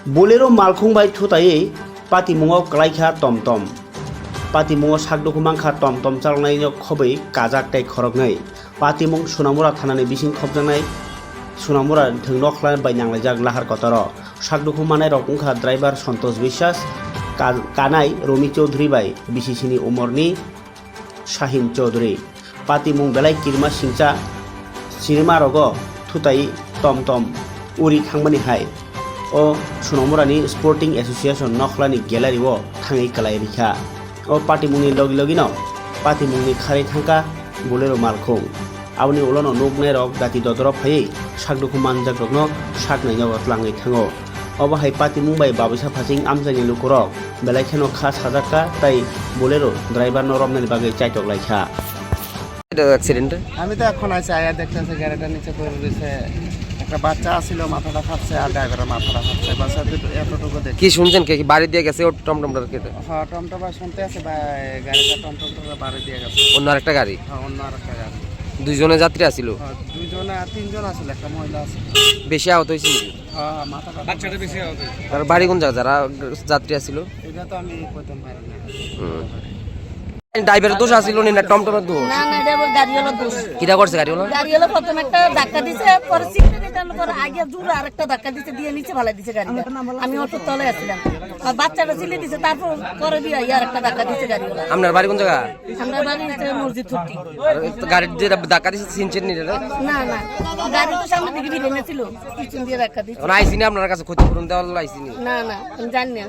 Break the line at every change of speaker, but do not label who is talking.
Bolero मालखुंबाय थुतायै पातिमुङाव क्लाइखा टमटम पातिमुङाव सागदुखु मांखा टमटम चालनायनि खबै काजाक ताइ खरगनै पातिमुं सुनामुरा थानानै बिसिं खबजानाय सुनामुरा थोंनखला बाय नांलायजाक लाहार कतर सागदुखु मानाय रकंखा ड्राइभार सन्तोष বিশ্বাস कानाय रमि चौधरी बाय बिसिसिनि उमरनि शाहिन चौधरी पातिमुं बेलाय किरमा सिंचा सिनेमा रग थुतायै टमटम उरि थांबानि हाय ओ सुनामुरानि स्पोर्टिंग एसोसिएशन नखलानि ग्यालारि ओ थाङै कलाय रिखा ओ पातिमुंनि लगी लगिनो पातिमुंनि खारै थांका बोलेरो मालखुं आवनि उलनो नुगनाय रक गाति ददरब फायै सागदुखु मानजाक रगनो सागनायनो लाङै थाङो अबाहाय पातिमुं बाय बाबैसा फासिं आमजानि लुकुरक बेलायखेनो खा साजाका ताई बोलेरो ड्राइभार नरमनानि बागै चाइटक लाइखा
অ্যাক্সিডেন্টে
আমি তো এখন আছি আয়া দেখতেছি গাড়িটার নিচে পড়ে রয়েছে একটা বাচ্চা আসছিল মাথাটা ফাটছে আর ড্রাইভারের মাথাটা ফাটছে বাচ্চা এতটুকু দেখি
কি শুনছেন কি বাড়ি দিয়ে গেছে ও টমটমটার কেটে
হ্যাঁ টমটমা শুনতে আছে বা গাড়িটা টমটমটা বাড়ি দিয়ে গেছে
অন্য আরেকটা গাড়ি
হ্যাঁ অন্য আরেকটা গাড়ি
দুইজনে যাত্রী আছিল
হ্যাঁ দুইজনে আর তিনজন আসছিল একটা মহিলা আছে
বেশি আহত হয়েছে নাকি
হ্যাঁ মাথাটা বাচ্চাটা বেশি হবে
আর বাড়ি কোন জায়গা যারা যাত্রী আছিল
এটা তো আমি কইতে পারি না
ড্রাইভারের দোষ আছিল না টমটমের দোষ
না না এটা গাড়িওয়ালার দোষ
কিটা করছে গাড়িওয়ালা
গাড়িওয়ালা প্রথম একটা ধাক্কা দিছে পরে সিটে নিটানোর পর আগে জোরে আরেকটা ধাক্কা দিছে দিয়ে নিচে ফালাই দিছে গাড়িটা আমি অটোর তলে আসছিলাম আর বাচ্চাটা চিলে দিছে তারপর পরে দিয়ে আরেকটা ধাক্কা দিছে গাড়িওয়ালা
আপনার বাড়ি কোন জায়গা
আমরা বাড়ি মসজিদ ছুটি
গাড়ির যে ধাক্কা দিছে চিনছেন নি
না না গাড়ি তো সামনে দিকে ভিড়ে ছিল পিছন দিয়ে ধাক্কা দিছে
এখন আইসিনি আপনার কাছে ক্ষতিপূরণ দেওয়ার আইসিনি
না না আমি জানি না